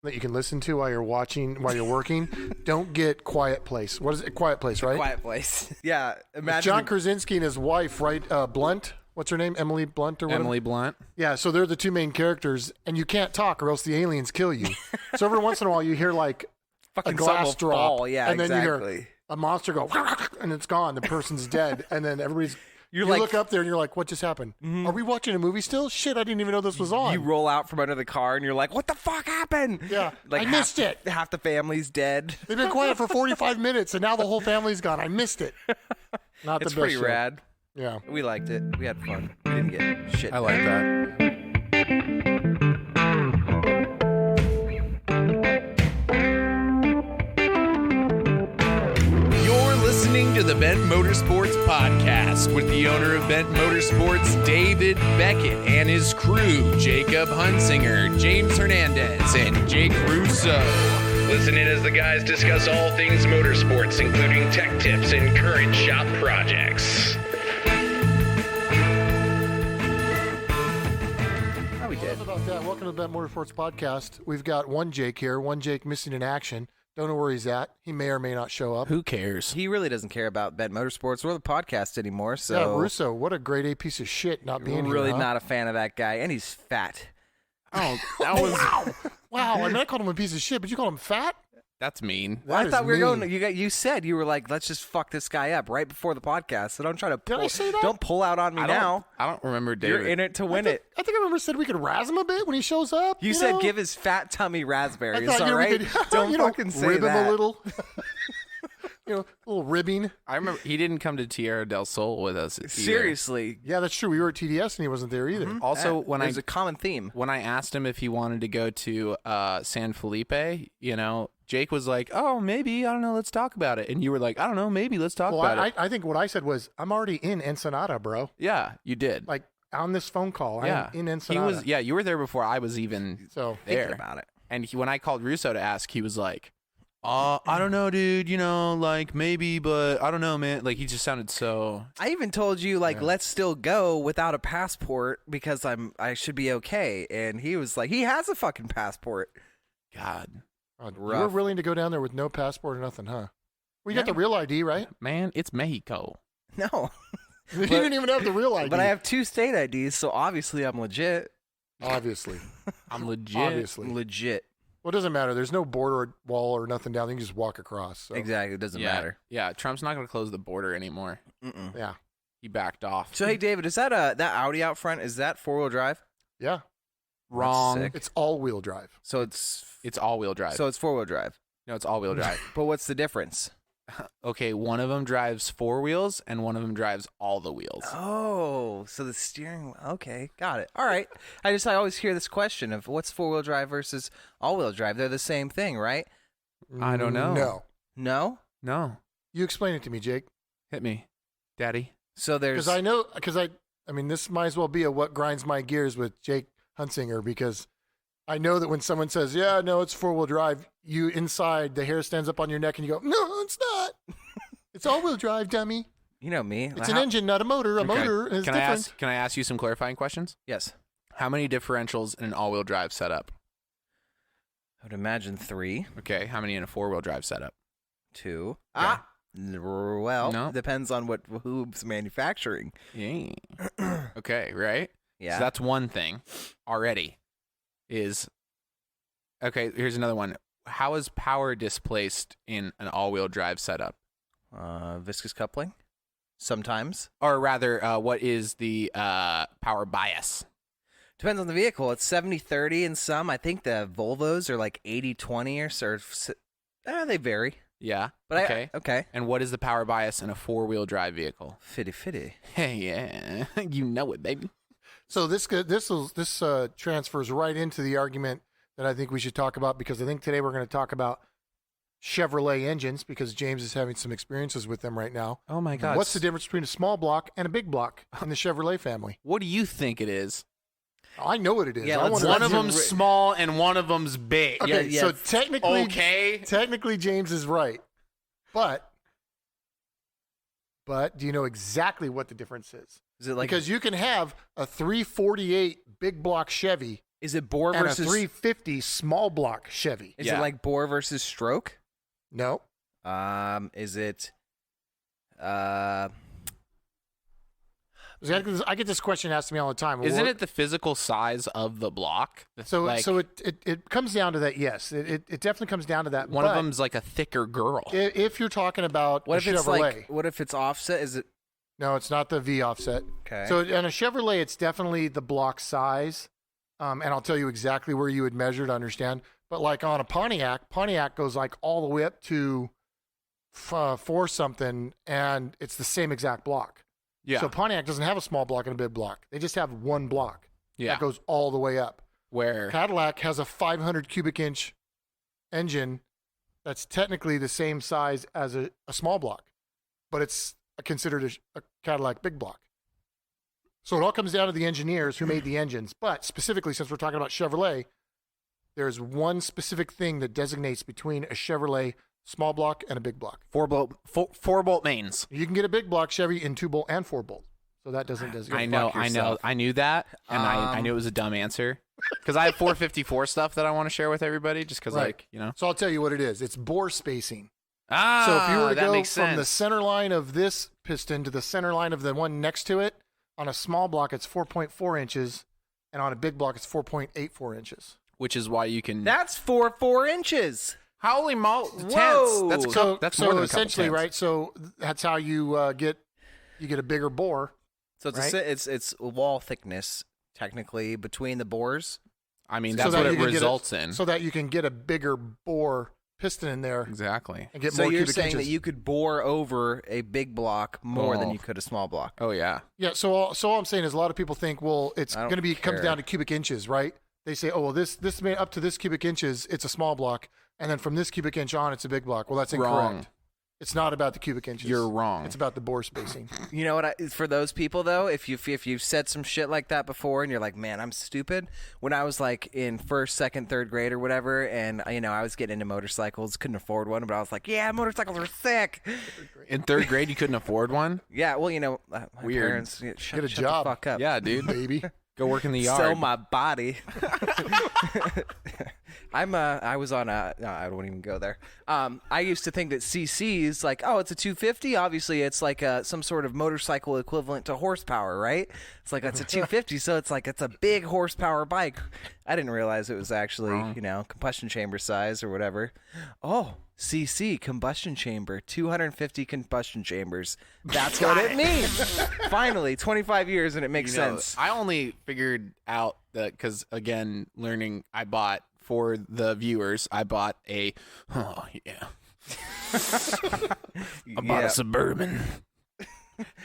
that you can listen to while you're working. Don't get Quiet Place. What is it? Quiet Place, right? Quiet Place. Yeah. Imagine John Krasinski and his wife, right? Blunt. What's her name? Emily Blunt or whatever? Emily Blunt. Yeah, so they're the two main characters, and you can't talk or else the aliens kill you. So every once in a while you hear like Fucking a glass drop. Fall. Yeah, and then exactly. you hear a monster go, and it's gone. The person's dead. And then you like, look up there and you're like, what just happened? Are we watching a movie still? Shit, I didn't even know this was on. You roll out from under the car and you're like, what the fuck happened? Yeah, like I missed it. Half the family's dead. They've been quiet for 45 minutes and now the whole family's gone. I missed it. Not the it's best pretty show. rad. Yeah. We liked it. We had fun. We didn't get shit. I like that. Listening to the Bent Motorsports Podcast with the owner of Bent Motorsports, David Beckett, and his crew, Jacob Hunsinger, James Hernandez, and Jake Russo. Listen in as the guys discuss all things motorsports, including tech tips and current shop projects. Oh, we did. About that. Welcome to the Bent Motorsports Podcast. We've got one Jake here, one Jake missing in action. Don't know where he's at. He may or may not show up. Who cares? He really doesn't care about Bent Motorsports or the podcast anymore. So yeah, Russo, what a grade A piece of shit not being really here. Huh? Not a fan of that guy, and he's fat. Oh, that was wow. I mean, I called him a piece of shit, but you call him fat? that's mean. That I thought is we were mean. going. You said you were like, let's just fuck this guy up right before the podcast. So don't try to. Did I say that? Don't pull out on me now. I don't remember David. You're in it to win it. I think I remember said we could razz him a bit when he shows up. You said know? give his fat tummy raspberries. I thought, All we right, could, don't you know, fucking say rib that. him a little. A little ribbing. I remember he didn't come to Tierra del Sol with us. Either. Seriously. Yeah, that's true. We were at TDS and he wasn't there either. Also, There's a common theme. when I asked him if he wanted to go to San Felipe, Jake was like, "Oh, maybe, I don't know, let's talk about it." And you were like, "I don't know, maybe let's talk about it." I think what I said was, I'm already in Ensenada, bro. Yeah, you did. Like on this phone call, yeah, I'm in Ensenada. you were there before I was even So there. Thinking about it. And when I called Russo to ask, he was like, I don't know, dude, like maybe, but I don't know, man. Like he just sounded so. I even told you let's still go without a passport because I should be okay. And he was like, he has a fucking passport. God, you were willing to go down there with no passport or nothing, huh? Well, you got Yeah. the real ID, right? man, it's Mexico. No, You didn't even have the real ID. but I have 2 state IDs, so obviously I'm legit. Obviously. I'm legit. Obviously. Legit. Well, it doesn't matter. There's no border wall or nothing down there. You can just walk across. So. Exactly. It doesn't matter. Yeah, Trump's not going to close the border anymore. Yeah. He backed off. So hey, David, is that that Audi out front? Is that 4-wheel drive? Yeah. Wrong. sick. It's all-wheel drive. So it's It's all-wheel drive. so it's 4-wheel drive. no, it's all-wheel drive. But what's the difference? Okay, one of them drives 4 wheels, and one of them drives all the wheels. Oh, so the steering. Okay, got it. All right. I always hear this question of what's 4-wheel drive versus all-wheel drive. They're the same thing, right? I don't know. No. No. No, You explain it to me, Jake. hit me, Daddy. So there's. Because I mean, this might as well be a what grinds my gears with Jake Hunsinger, because I know that when someone says, yeah, no, it's 4-wheel drive, you inside, the hair stands up on your neck and you go, no, it's not. It's all-wheel drive, dummy. You know me. It's an engine, not a motor. A motor is different. Can I ask you some clarifying questions? Yes. How many differentials in an all-wheel drive setup? I would imagine 3, Okay, how many in a 4-wheel drive setup? 2. Okay. Well, No. depends on who's manufacturing. Yeah. Okay, right? Yeah. So that's one thing already. Okay, here's another one. How is power displaced in an all-wheel drive setup? Viscous coupling. Sometimes. Or rather, what is the power bias? Depends on the vehicle. It's 70-30 in some. I think the Volvos are like 80-20 or so. They vary. Yeah. But okay. Okay. And what is the power bias in a 4-wheel drive vehicle? Fitty. Hey, yeah. You know it, baby. So this transfers right into the argument that I think we should talk about, because I think today we're going to talk about Chevrolet engines, because James is having some experiences with them right now. Oh, my God. What's the difference between a small block and a big block in the Chevrolet family? What do you think it is? I know what it is. Yeah, I let's- wanna- One of them's small and one of them's big. Okay, yeah. so technically, Okay. James is right. But do you know exactly what the difference is? Is it like Because you can have a 348 big block Chevy Is it bore and versus a 350 small block Chevy. Is Yeah. it like bore versus stroke? No. Is it I get this question asked to me all the time. Isn't it the physical size of the block? So Like, so it comes down to that. Yes, it definitely comes down to that. one but of them's like a thicker girl. If you're talking about what a if it's Chevrolet, like what if it's offset? Is it no, it's not the V offset. okay? So on a Chevrolet, it's definitely the block size, and I'll tell you exactly where you would measure to understand. But like on a Pontiac goes like all the way up to 4 something, and it's the same exact block. Yeah. So Pontiac doesn't have a small block and a big block. They just have one block Yeah. that goes all the way up. Where Cadillac has a 500 cubic inch engine that's technically the same size as a small block, but it's considered a Cadillac big block. So it all comes down to the engineers who made the engines. But specifically, since we're talking about Chevrolet, there's one specific thing that designates between a Chevrolet small block and a big block. 4-bolt mains. You can get a big block Chevy in 2-bolt and 4-bolt. So that doesn't designate. I know. yourself. I knew that, and I knew it was a dumb answer because I have 454 stuff that I want to share with everybody. Just because, Right. like, you know. So I'll tell you what it is. It's bore spacing. Ah, So if you were to that go makes from the sense. center line of this piston to the center line of the one next to it, on a small block it's 4.4 inches, and on a big block it's 4.84 inches. Which is why you can. That's 4 inches. Holy moly! Whoa. That's So that's more than a couple essentially, tenths. right? So that's how you get a bigger bore. So it's Right? it's wall thickness technically between the bores. I mean, so that's that what you it can get results in. So that you can get a bigger bore piston in there Exactly. and get So more you're cubic saying inches. that you could bore over a big block more than Oh. you could a small block. Oh yeah. Yeah, so all I'm saying is a lot of people think, well, it's I don't going to be comes care. down to cubic inches, right? They say, oh, well, this made up to this cubic inches, it's a small block, and then from this cubic inch on, it's a big block. Well, that's incorrect. Wrong. It's not about the cubic inches. You're wrong. It's about the bore spacing. You know what? For those people though, if you've said some shit like that before, and you're like, man, I'm stupid. When I was like in first, second, third grade or whatever, and I was getting into motorcycles, couldn't afford one, but I was like, yeah, motorcycles are sick. In third grade, you couldn't afford one. Yeah, well, my Weird. parents shut Get a the job. fuck up. Yeah, dude. Baby. Go work in the yard. Sell my body. I was on a. No, I won't even go there. I used to think that CC's like, oh, it's a 250. Obviously, it's like some sort of motorcycle equivalent to horsepower, right? It's like it's a 250, so it's like it's a big horsepower bike. I didn't realize it was actually combustion chamber size or whatever. Oh, CC combustion chamber, 250 combustion chambers. That's what it means. Finally, 25 years and it makes sense. I only figured out that because, again, learning, I bought for the viewers, I bought a, Yeah. Suburban.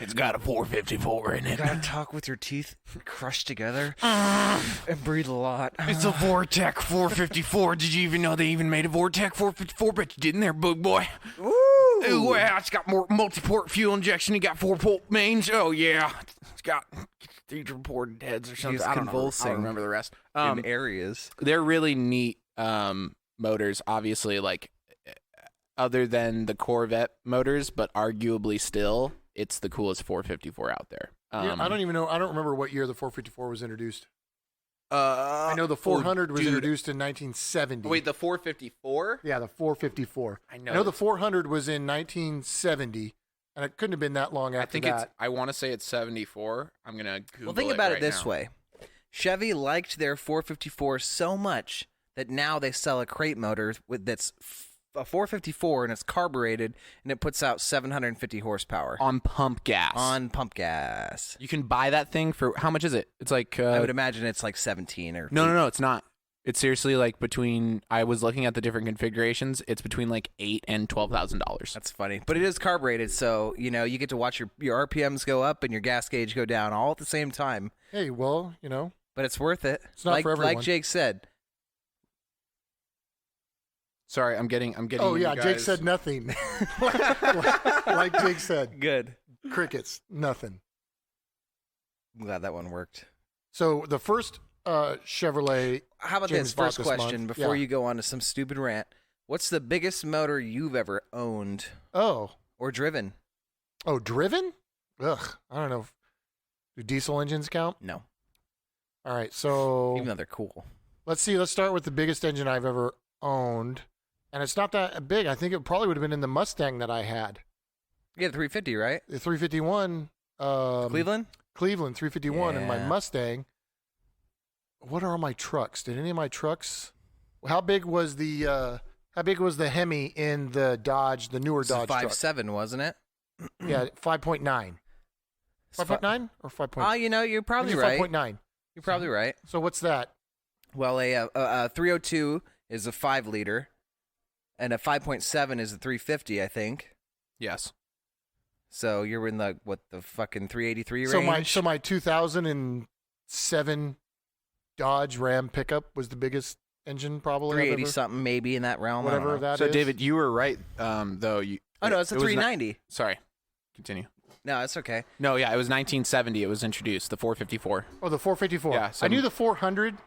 It's got a 454 in it. Gotta talk with your teeth crushed together and breathe a lot. It's a Vortec 454. Did you even know they even made a Vortec 454? Bet you didn't there, bug boy. Ooh, yeah, it's got more multi-port fuel injection. You got 4-port mains. Oh, yeah. It's got 3 reported heads or something. He's I don't know. I convulsing don't remember the rest. in areas. They're really neat motors, obviously, like, other than the Corvette motors, but arguably still, it's the coolest 454 out there. Yeah, I don't even know. I don't remember what year the 454 was introduced. I I know the 400 was introduced in 1970. Wait, the 454? Yeah, the 454. I I know. know the 400 was in 1970, and it couldn't have been that long I after think that. I want to say it's 74. I'm going to Google Well, think about it right this now. way. Chevy liked their 454 so much that now they sell a crate motor that's a 454 and it's carbureted and it puts out 750 horsepower On pump gas. on pump gas. You can buy that thing for, how much is it? It's like, I would imagine it's like 17 or no, it's not. It's seriously like between, I was looking at the different configurations, it's between like $8,000 and $12,000. That's funny, but it is carbureted, so you get to watch your RPMs go up and your gas gauge go down all at the same time. Hey, well, But it's worth it. It's not for everyone. Like Jake said. Sorry, I'm getting. oh you yeah, guys- Jake said nothing. like Jake said, Good. crickets, nothing. I'm glad that one worked. So the first Chevrolet. How about James this bought first this question month. before Yeah. you go on to some stupid rant? What's the biggest motor you've ever owned Oh, or driven? driven? Ugh, I don't know. Do diesel engines count? No. All right, so Even though they're cool. let's see. Let's start with the biggest engine I've ever owned, and it's not that big. I think it probably would have been in the Mustang that I had, You had the 350, right? the 351. Cleveland? Cleveland 351, and my Yeah. Mustang. What are all my trucks? Did any of my trucks? How big was the Hemi in the Dodge, the newer This is Dodge truck? 5.7, wasn't it? Yeah, 5.9. 5.9 or 5.9? Oh, you're probably right. 5.9. You're probably right. So what's that? Well, a 302 is a 5 liter, and a 5.7 is a 350, I think. Yes. So you're in the fucking 383 range. So my 2007 Dodge Ram pickup was the biggest engine probably. 380 something maybe in that realm. I don't Whatever know. that is. So, David, you were right, though. Oh no, it's a it was 390. Sorry. Continue. No, it's okay. No, yeah, it was 1970. It was introduced, the 454. Oh, the 454. Yeah, I knew the 400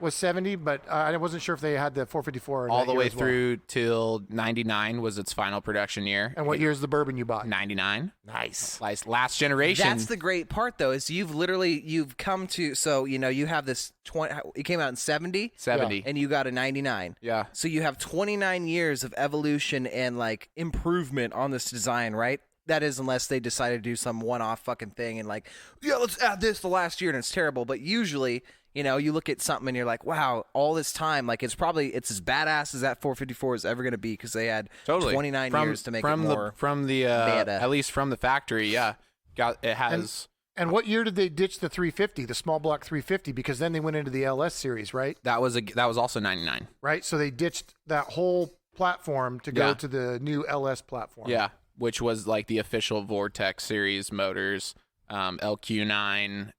was 70, but I wasn't sure if they had the 454 in All that the year way as well. through till 99 was its final production year. And what year is the bourbon you bought? 99. Nice. Last generation. That's the great part, though, is you've come to. So you have this 20. It came out in 70, 70. and you got a 99. Yeah. So you have 29 years of evolution and like improvement on this design, right? That is, unless they decide to do some one-off fucking thing and like, yeah, let's add this the last year and it's terrible. But usually, you look at something and you're like, wow, all this time, like it's as badass as that 454 is ever going to be because they had Totally. 29 years to make it more. from the meta. at least from the factory, yeah. It has And what year did they ditch the 350, the small block 350? Because then they went into the LS series, right? that was also 99. Right. So they ditched that whole platform to go Yeah. to the new LS platform. Yeah, which was like the official Vortex series motors, LQ9,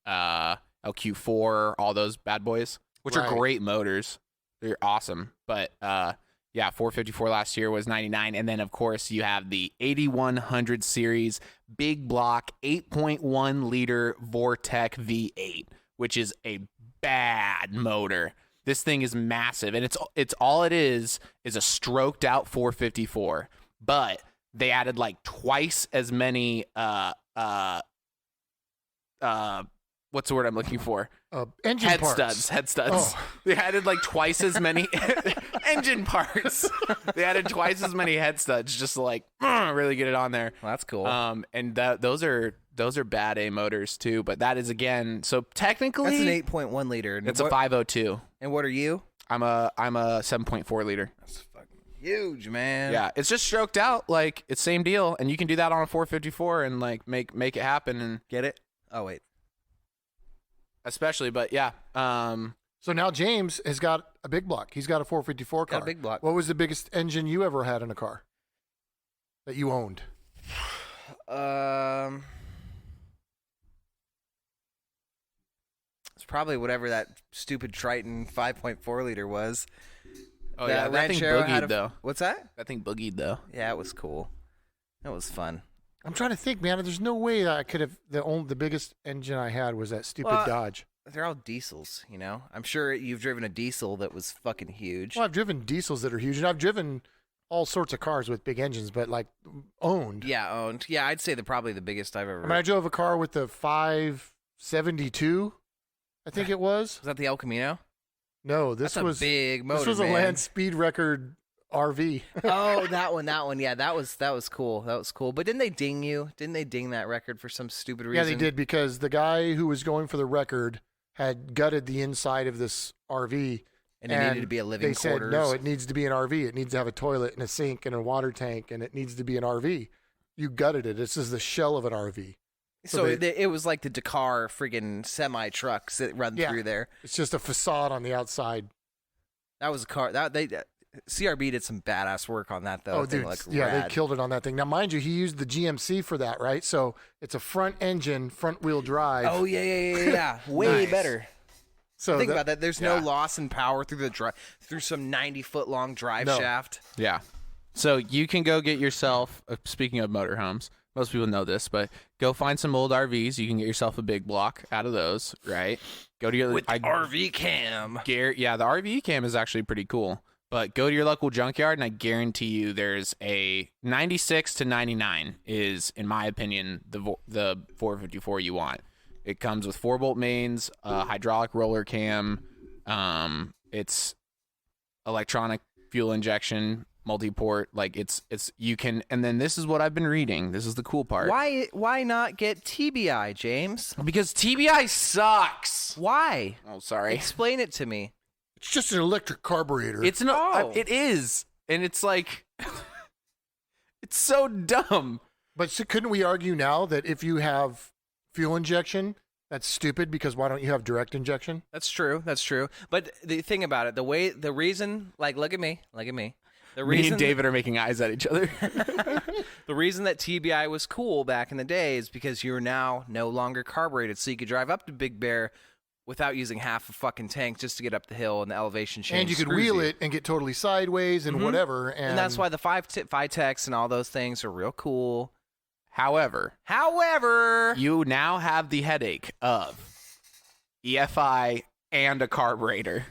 LQ4, all those bad boys, which Right. are great motors. They're awesome. But yeah, 454 last year was 99. And then, of course, you have the 8100 series big block 8.1 liter Vortex V8, which is a bad motor. This thing is massive, and it's all it is a stroked out 454, but they added like twice as many what's the word I'm looking for? Engine Head parts. studs. Oh. They added like twice as many engine parts. They added twice as many head studs just to like really get it on there. Well, that's cool. And those are bad A motors too, but that is again, so technically That's an 8.1 liter. And it's a 502. And what are you? I'm a 7.4 liter. That's fucking huge, man. Yeah, it's just stroked out, like it's same deal, and you can do that on a 454 and like make it happen, and Get it? Oh wait. especially, but yeah, So now James has got a big block. He's got a 454 car. Got a big block. What was the biggest engine you ever had in a car that you owned? It's probably whatever that stupid Triton 5.4 liter was. oh yeah, that thing Ranchero had boogied though. What's that? That thing boogied though. Yeah, it was cool. That was fun. I'm trying to think, man. There's no way that I could have. The biggest engine I had was that stupid Well, Dodge. They're all diesels, you know? I'm sure you've driven a diesel that was fucking huge. Well, I've driven diesels that are huge, and I've driven all sorts of cars with big engines, but like owned. Yeah, owned. Yeah, I'd say probably the biggest I've ever. I mean, I drove a car with the 572, I think it was. Was that the El Camino? No, this That's was a big motor. This was a man. land speed record RV. Oh, that one. Yeah, that was cool. That was cool. But didn't they ding you? Didn't they ding that record for some stupid reason? Yeah, they did, because the guy who was going for the record had gutted the inside of this RV. And it needed to be a living they quarters. said, no, it needs to be an RV. It needs to have a toilet and a sink and a water tank, and it needs to be an RV. You gutted it. This is the shell of an RV. So it was like the Dakar friggin' semi trucks that run Yeah. through there. It's just a facade on the outside. That was a car. CRB did some badass work on that though. Oh, That thing dude. looked Yeah, rad. they killed it on that thing. Now, mind you, he used the GMC for that, right? So it's a front engine, front wheel drive. Oh yeah. Way Nice. better. so Think about that. There's no yeah. loss in power through through some 90-foot long drive No. shaft. Yeah. So you can go get yourself, speaking of motorhomes, most people know this, but go find some old RVs. You can get yourself a big block out of those, right? Go to your With the RV cam. Yeah, the RV cam is actually pretty cool. But go to your local junkyard, and I guarantee you there's a 96 to 99 is, in my opinion, the 454 you want. It comes with 4-bolt mains, hydraulic roller cam. It's electronic fuel injection, multi-port. Like it's you can. And then this is what I've been reading. This is the cool part. Why not get TBI, James? Because TBI sucks. Why? Oh, sorry. Explain it to me. It's just an electric carburetor. It's it is, and it's like it's so dumb. But couldn't we argue now that if you have fuel injection, that's stupid because why don't you have direct injection? That's true. But the thing about it, the reason, like, look at me. The reason Me and David are making eyes at each other. The reason that TBI was cool back in the day is because you're now no longer carbureted, so you could drive up to Big Bear without using half a fucking tank just to get up the hill and the elevation change. And you could wheel it and get totally sideways and whatever. And that's why the Phytex and all those things are real cool. However, you now have the headache of EFI and a carburetor.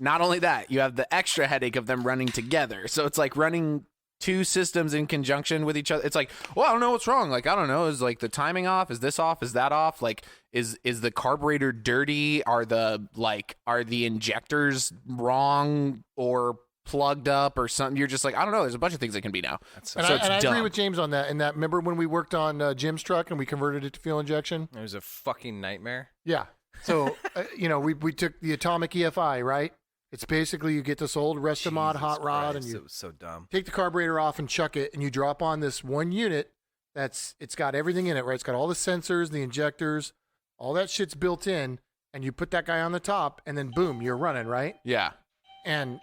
Not only that, you have the extra headache of them running together. So it's like running two systems in conjunction with each other. It's like, well, I don't know what's wrong. Like, I don't know. Is like the timing off? Is this off? Is that off? Like, is the carburetor dirty? Are the injectors wrong or plugged up or something? You're just like, I don't know. There's a bunch of things that can be now. And I agree with James on that. And that, remember when we worked on Jim's truck and we converted it to fuel injection? It was a fucking nightmare. Yeah. So, we took the atomic EFI, right? It's basically you get this old Restamod hot rod and you it was so dumb. Take the carburetor off and chuck it, and you drop on this one unit it's got everything in it, right? It's got all the sensors, the injectors, all that shit's built in, and you put that guy on the top, and then boom, you're running, right? Yeah. And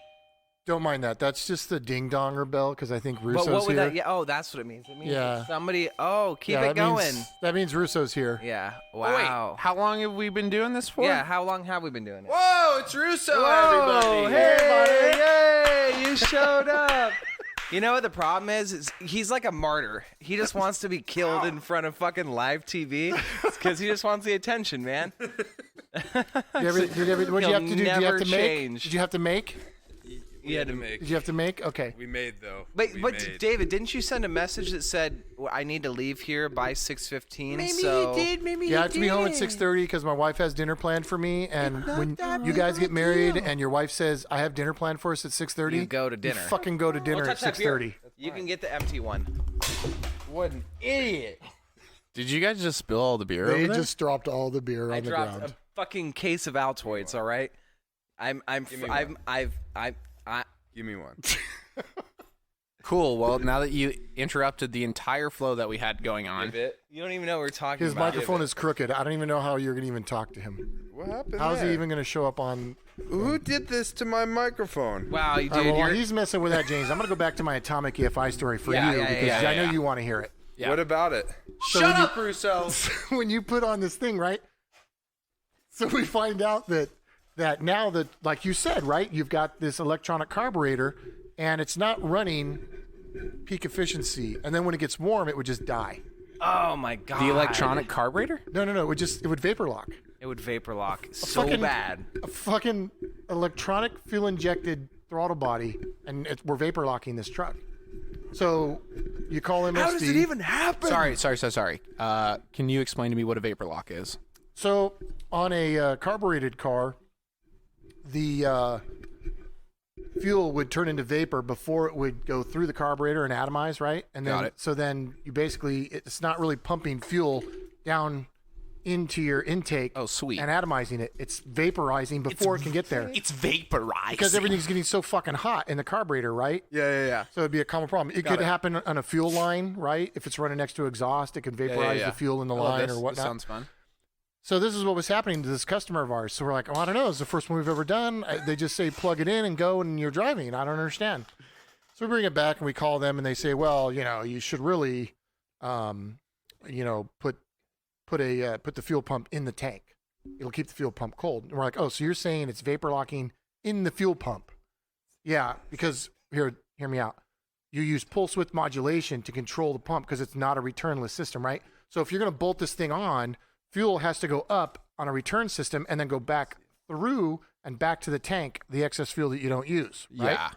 don't mind that. That's just the ding-donger bell, because I think Russo's But what would here. that? Yeah. Oh, that's what it means. It means Yeah. somebody. Oh, keep Yeah, it going. That means Russo's here. Yeah. Oh, Wow. wait, how long have we been doing this for? Yeah. How long have we been doing it? Whoa, it's Russo, Whoa, everybody. hey, yay, you showed up. You know what the problem is he's like a martyr. He just wants to be killed in front of fucking live TV because he just wants the attention, man. What did you have to do? Did you have never to change. make? Did you have to make? We had to make. Did you have to make? Okay. We made though. But We but made. David, didn't you send a message that said I need to leave here by 6:15? Maybe so he did, maybe Yeah, I he have to be home at didn't. 6:30 because my wife has dinner planned for me. And when you guys get married and your wife says, I have dinner planned for us at 6:30. You go to dinner. You fucking go to dinner at 6:30. You can get the empty one. What an idiot. Did you guys just spill all the beer They over there? just dropped all the beer I on the dropped ground. a fucking case of Altoids. All right. Give me one. Cool. Well, now that you interrupted the entire flow that we had going on. You don't even know what we're talking His about. microphone is crooked. I don't even know how you're going to even talk to him. What happened? How's he there? even going to show up on? Who did this to my microphone? Wow, you All right, dude. well, while you're- he's messing with that, James, I'm going to go back to my atomic EFI story for Yeah, you yeah, because yeah, I know yeah. you want to hear it. Yeah. What about it? So Shut when up, Russo. When you put on this thing, right? So we find out that now that, like you said, right, you've got this electronic carburetor, and it's not running peak efficiency. And then when it gets warm, it would just die. oh my god. The electronic carburetor? No, it would vapor lock. It would vapor lock so fucking- bad. A fucking electronic fuel injected throttle body, and we're vapor locking this truck. So you call MSD. How does it even happen? Sorry. Can you explain to me what a vapor lock is? So on a carbureted car, the fuel would turn into vapor before it would go through the carburetor and atomize, right? And then Got it. so then you basically it's not really pumping fuel down into your intake. Oh, sweet. And atomizing it. It's vaporizing before it can get there. It's vaporized. Because everything's getting so fucking hot in the carburetor, right? Yeah. So it'd be a common problem. It could happen on a fuel line, right? If it's running next to exhaust, it can vaporize the fuel in the line this, or whatnot. This sounds fun. So this is what was happening to this customer of ours. So we're like, oh, I don't know. It's the first one we've ever done. They just say plug it in and go and you're driving. I don't understand. So we bring it back and we call them and they say, well, you should really, put the fuel pump in the tank. It'll keep the fuel pump cold. And we're like, oh, so you're saying it's vapor locking in the fuel pump? Yeah, because hear me out. You use pulse width modulation to control the pump because it's not a returnless system, right? So if you're going to bolt this thing on, fuel has to go up on a return system and then go back through and back to the tank, the excess fuel that you don't use, right? Yeah.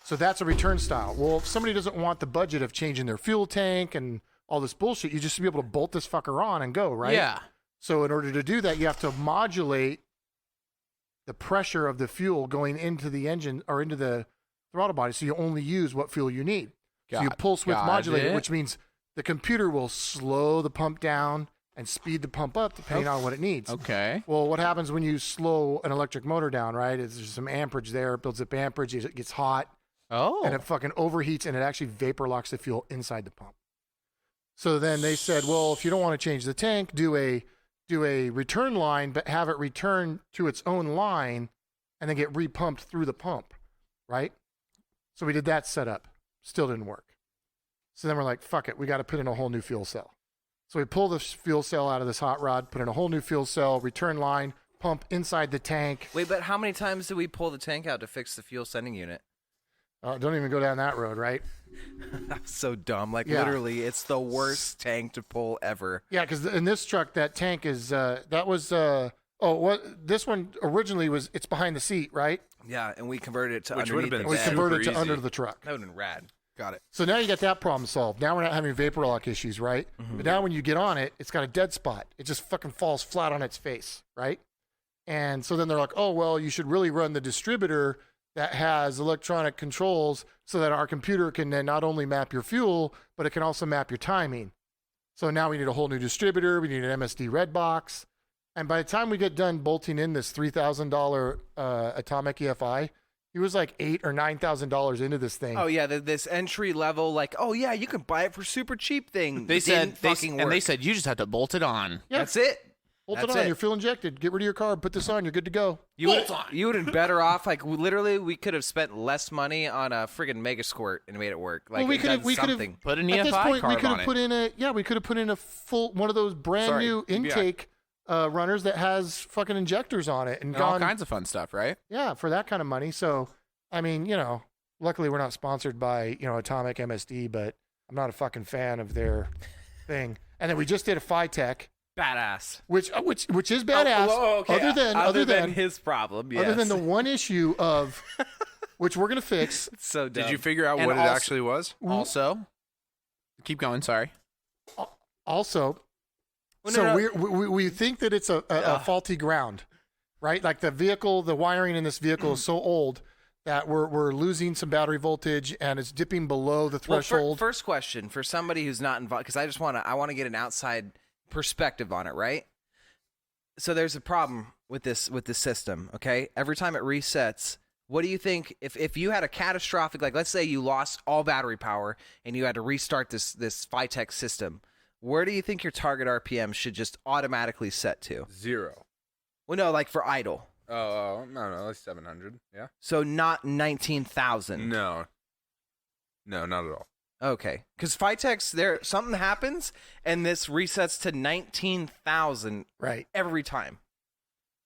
So that's a return style. Well, if somebody doesn't want the budget of changing their fuel tank and all this bullshit, you just be able to bolt this fucker on and go, right? Yeah. So in order to do that, you have to modulate the pressure of the fuel going into the engine or into the throttle body, so you only use what fuel you need. So you pulse width modulate it, which means the computer will slow the pump down and speed the pump up depending on what it needs. Okay. Well, what happens when you slow an electric motor down, right? Is there's some amperage there, it builds up amperage, it gets hot, and it fucking overheats, and it actually vapor locks the fuel inside the pump. So then they said, well, if you don't want to change the tank, do a return line, but have it return to its own line and then get repumped through the pump, right? So we did that setup. Still didn't work. So then we're like, fuck it, we got to put in a whole new fuel cell. So we pull the fuel cell out of this hot rod, put in a whole new fuel cell, return line, pump inside the tank. Wait, but how many times did we pull the tank out to fix the fuel sending unit? Don't even go down that road, right? That's so dumb. Like, literally, it's the worst tank to pull ever. Yeah, because in this truck, that tank is, this one originally it's behind the seat, right? Yeah, and we converted it to Which underneath would've been We the bed. converted it to easy. under the truck. That would have been rad. Got it. So now you got that problem solved. Now we're not having vapor lock issues, right? But now when you get on it, it's got a dead spot. It just fucking falls flat on its face, right? And so then they're like, oh, well, you should really run the distributor that has electronic controls so that our computer can then not only map your fuel, but it can also map your timing. So now we need a whole new distributor. We need an MSD red box. And by the time we get done bolting in this $3,000 Atomic EFI, he was like $8,000 or $9,000 into this thing. Oh yeah, this entry level, like, oh yeah, you can buy it for super cheap thing. They said, fucking work. and they said you just have to bolt it on. Yeah. That's it. Bolt That's it on. it. You're fuel injected. Get rid of your car. Put this on. You're good to go. You would have been better off. Like, literally, we could have spent less money on a friggin' Mega Squirt and made it work. Like, Well, we it could have- done we could have- something. Put an At this EFI point, we card could on have it. put in we could have put in a full one of those brand new intake runners that has fucking injectors on it and And all gone kinds of fun stuff, right? yeah for that kind of money. So, I mean, luckily we're not sponsored by Atomic MSD, but I'm not a fucking fan of their thing. And then we just did a Phytech, Badass. which is badass. okay. Other than his problem, yes. other than the one issue of which we're gonna fix. It's so dumb. Did you figure out And what it also- actually was? Also, keep going. Sorry. Also, Well, so no. we think that it's a faulty ground, right? Like the wiring in this vehicle is so old that we're losing some battery voltage and it's dipping below the threshold. Well, first question for somebody who's not involved, because I want to get an outside perspective on it, right? So there's a problem with this system, okay? Every time it resets, what do you think if you had a catastrophic, like let's say you lost all battery power and you had to restart this Phytech system, where do you think your target RPM should just automatically set to? 0. Well, no, like for idle. Oh, no, like 700. Yeah. So not 19,000. No, not at all. Okay, because Phytech's something happens and this resets to 19,000 Right. every time.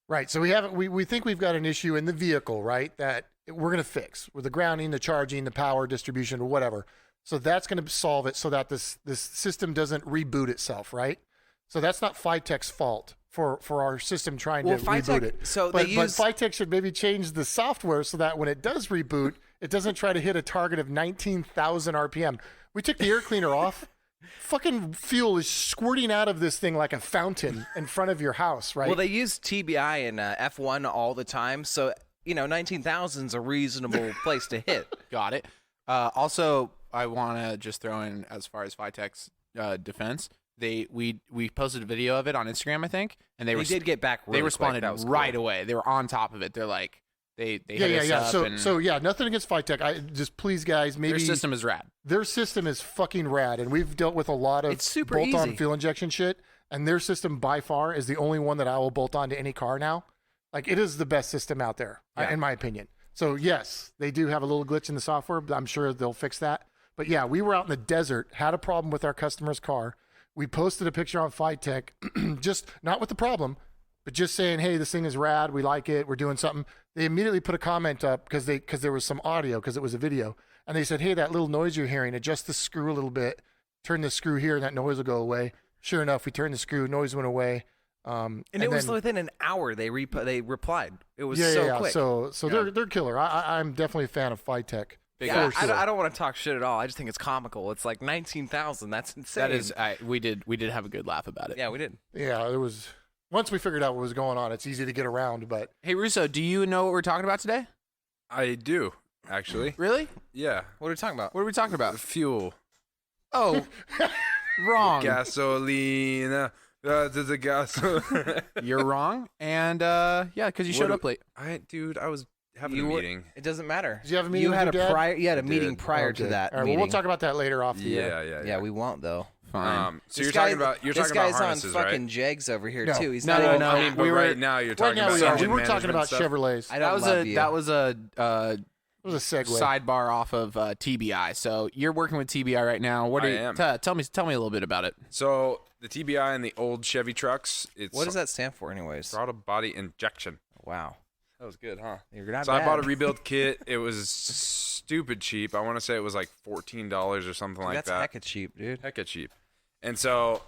Right. So we think we've got an issue in the vehicle, right? That we're going to fix with the grounding, the charging, the power distribution, or whatever. So that's going to solve it so that this system doesn't reboot itself, right? So that's not Phytech's fault for our system trying to reboot it. So but they but use Phytech should maybe change the software so that when it does reboot, it doesn't try to hit a target of 19,000 RPM. We took the air cleaner off. Fucking fuel is squirting out of this thing like a fountain in front of your house, right? Well, they use TBI and F1 all the time, so 19,000 is a reasonable place to hit. Got it. Also, I want to just throw in, as far as Phytech's defense, we posted a video of it on Instagram, I think, and they did get back really they responded quick. That was right cool. away. They were on top of it. They're like, they hit us up, and So nothing against Phytech. I just please, guys, maybe their system is rad. Their system is fucking rad, and we've dealt with a lot of It's super bolt-on easy. fuel injection shit, and their system by far is the only one that I will bolt on to any car now. Like, it is the best system out there, in my opinion. So yes, they do have a little glitch in the software, but I'm sure they'll fix that. But yeah, we were out in the desert, had a problem with our customer's car. We posted a picture on Phytech, just not with the problem, but just saying, hey, this thing is rad. We like it. We're doing something. They immediately put a comment up because there was some audio because it was a video. And they said, hey, that little noise you're hearing, adjust the screw a little bit. Turn the screw here and that noise will go away. Sure enough, we turned the screw, noise went away. And it was within an hour they replied. It was quick. So they're killer. I'm definitely a fan of Phytech. Yeah, For sure. I don't want to talk shit at all. I just think it's comical. It's like 19,000. That's insane. That is, we did have a good laugh about it. Yeah, we did. Yeah, it was once we figured out what was going on, it's easy to get around. But Hey, Russo, do you know what we're talking about today? I do, actually. Really? Yeah. What are we talking about? What are we talking about? Fuel. Oh, wrong. Gasolina. The gas. You're wrong. And yeah, because you showed up late. Dude, I was having a You were- meeting. It doesn't matter. did you have a meeting? You had with your dad? you had a I meeting did. prior to Okay. that All right, meeting. well, we'll talk about that later off the. Yeah, we won't though. Fine. So This you're guy- talking about this guy's harnesses, on right? fucking Jegs over here No. too. He's No, not no, even. no. But we were- right now you're Right talking now about we are. We engine were talking management about stuff. Chevrolets. I that don't was love a you. that was a It was a segue. sidebar off of TBI. So you're working with TBI right now. What are I you? am. Tell me a little bit about it. So the TBI and the old Chevy trucks, it's What does that stand for, anyways? throttle body injection. Wow, That was good, huh? you're not So bad. I bought a rebuild kit. It was stupid cheap. I want to say it was like $14 or something like That's that. hecka cheap, dude. Hecka cheap. And so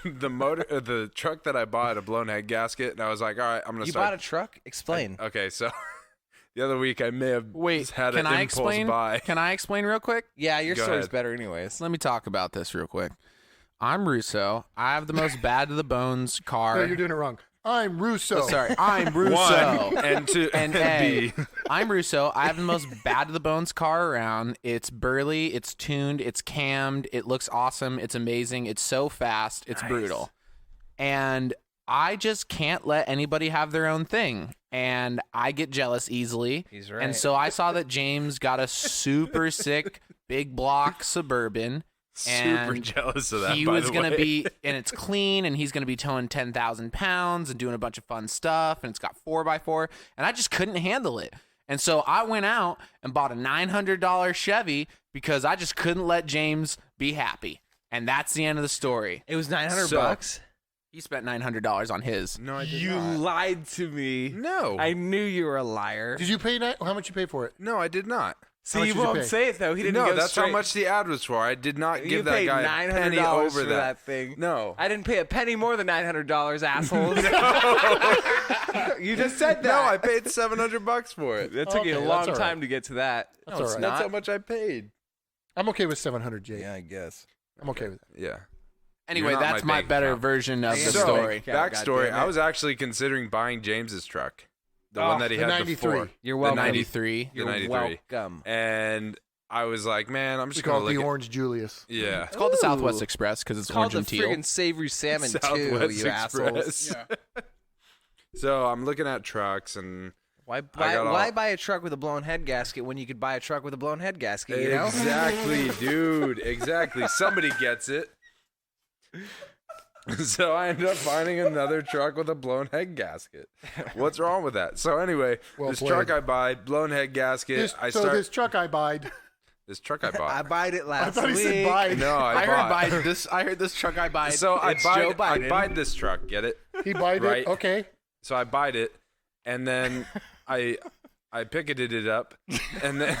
the truck that I bought had a blown head gasket, and I was like, all right, I'm gonna You start. bought a truck? Explain. Okay, so the other week I may have had can an I impulse explain? buy. Can I explain real quick? Yeah, your Go story's ahead. better, anyways. Let me talk about this real quick. I'm Russo. I have the most bad to the bones car. No, you're doing it wrong. I'm Russo. Oh, sorry, I'm Russo. One and two And B. I'm Russo. I have the most bad to the bones car around. It's burly, it's tuned, it's cammed, it looks awesome, it's amazing, it's so fast, it's brutal. And I just can't let anybody have their own thing. And I get jealous easily. He's right. And so I saw that James got a super sick big block Suburban. Super And jealous of that. He by was the going to way. be, and it's clean, and he's going to be towing 10,000 pounds and doing a bunch of fun stuff, and it's got 4x4, and I just couldn't handle it. And so I went out and bought a $900 Chevy because I just couldn't let James be happy. And that's the end of the story. It was $900 So- bucks. He spent $900 on his. No, I did You not. lied to me. No, I knew you were a liar. Did you pay how much you pay for it? no, I did not. See, much you did you won't pay? say it though. He didn't No, go that's straight. how much the ad was for. I did not You give that paid guy a penny $900 over for that thing. No, I didn't pay a penny more than $900, assholes. You just said that. no, I paid $700 for it. That took you a Okay, long that's all right. time to get to that. That's no, all it's right. not. That's how much I paid. I'm okay with 700, Jake. I guess. I'm okay with that. Yeah. Anyway, You're not that's my my bank better account. version of the So- story. God Backstory: damn it. I was actually considering buying James's truck, the Oh, one that he the had 93. before. You're The welcome. 93. You're 93. welcome. And I was like, man, I'm We just call gonna it the look Orange Julius. at yeah. It's called the Southwest Ooh. Express because it's It's called orange the and teal. friggin' savory salmon too, Southwest you assholes. Express. So I'm looking at trucks and Why got all- why buy a truck with a blown head gasket when you could buy a truck with a blown head gasket? You know. exactly, dude, exactly. Somebody gets it. So I ended up finding another truck with a blown head gasket. What's wrong with that? So anyway, Well this played. truck I buy, blown head gasket. This truck I buyed. This truck I bought. I bought it I last thought he week. said buy. No, I bought. heard I heard this truck I buy. So I It's Joe Biden. buyed this truck. Get it? He buyed Right. it. Okay. So I buyed it, and then I picketed it up, and then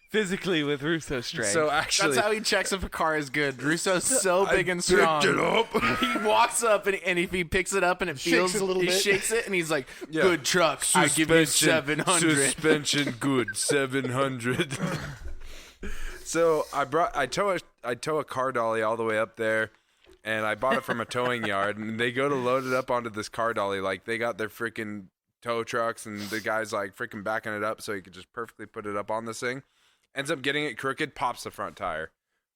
Physically with Russo strength. so actually That's how he checks if a car is good. Russo's so big and picked strong. it up. He walks up and if he picks it up and it feels, it a little he bit. shakes it and he's like, Yeah. "Good truck. I give you 700." Suspension good 700. So I tow a car dolly all the way up there, and I bought it from a towing yard, and they go to load it up onto this car dolly. Like they got their freaking tow trucks, and the guy's like freaking backing it up so he could just perfectly put it up on this thing. Ends up getting it crooked, pops the front tire.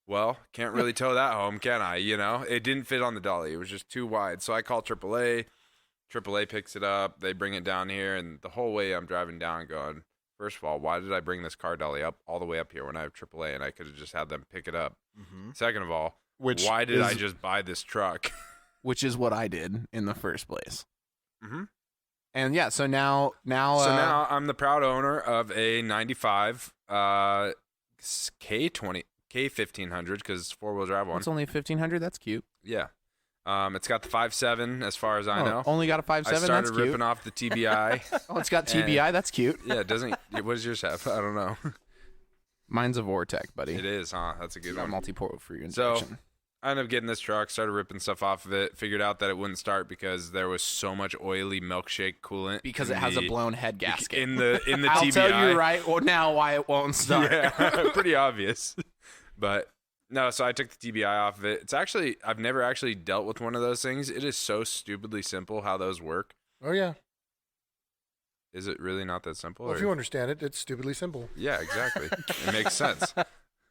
Well, can't really tow that home, can I? You know, it didn't fit on the dolly. It was just too wide. So I call AAA. AAA picks it up. They bring it down here, and the whole way I'm driving down going, first of all, why did I bring this car dolly up all the way up here when I have AAA and I could have just had them pick it up? Second of all, why did I just buy this truck? Which is what I did in the first place. Mhm. And yeah, so now So now I'm the proud owner of a 95 K1500 because it's 4-wheel drive one. it's only 1,500. That's cute. Yeah. It's got the 5.7 as far as I know. Only got a 5.7. I That's started cute. ripping off the TBI. Oh, it's got TBI. That's cute. Yeah, it doesn't. What does yours have? I don't know. Mine's a Vortec, buddy. It is, huh? That's a good Got one. multi-port for your So injection. I ended up getting this truck, started ripping stuff off of it, figured out that it wouldn't start because there was so much oily milkshake coolant. Because in it has a the- blown head gasket. in the I'll TBI. tell you right now why it won't start. Yeah, pretty obvious. But No, so I took the TBI off of it. It's actually, I've never actually dealt with one of those things. It is so stupidly simple how those work. Oh, yeah. Is it really not that simple? Well, if you understand it, it's stupidly simple. Yeah, exactly. It makes sense.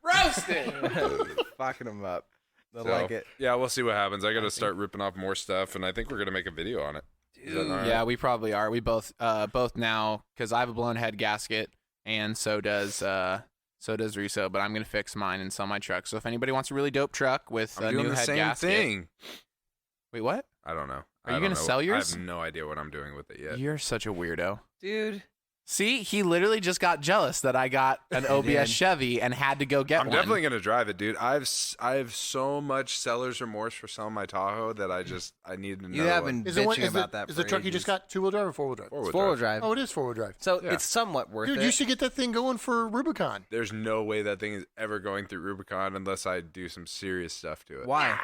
Roasted. Fucking them up. They'll So, like it. Yeah, we'll see what happens. I got to start ripping off more stuff, and I think we're going to make a video on it. Is that all right? Yeah, we probably are. We both now, because I have a blown head gasket, and so does Russo. But I'm gonna fix mine and sell my truck. So if anybody wants a really dope truck with I'm a doing new the head same gasket, thing. wait, what? I don't know. Are you don't gonna know. sell yours? I have no idea what I'm doing with it yet. You're such a weirdo. Dude. See, he literally just got jealous that I got an OBS did. Chevy and had to go get I'm one. definitely going to drive it, dude. I have so much seller's remorse for selling my Tahoe that I need another You have one. been Is it one, bitching is about the, that is for the truck you just ages. got two-wheel drive or four-wheel drive? Four-wheel Four-wheel drive. drive. Oh, it is four-wheel drive. So Yeah. it's somewhat worth Dude, it. you should get that thing going for Rubicon. There's no way that thing is ever going through Rubicon unless I do some serious stuff to it. Why?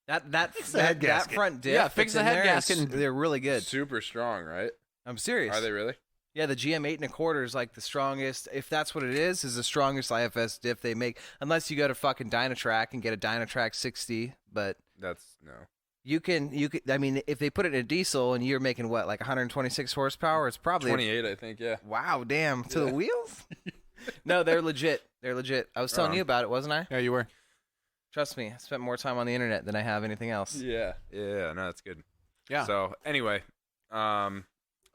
That the head that gasket. front diff. Yeah, fix that's the in head there gasket is- and- They're really good. Super strong, right? I'm serious. Are they really? Yeah, the GM 8.25 is like the strongest. If that's what it is the strongest IFS diff they make. Unless you go to fucking Dynatrack and get a Dynatrack 60, but That's no. you can. I mean, if they put it in a diesel and you're making what, like 126 horsepower, it's probably 28, I think. Yeah. Wow, damn, to Yeah. the wheels. No, they're legit. They're legit. I was telling you about it, wasn't I? Yeah, you were. Trust me, I spent more time on the internet than I have anything else. Yeah. Yeah. No, that's good. Yeah. So anyway,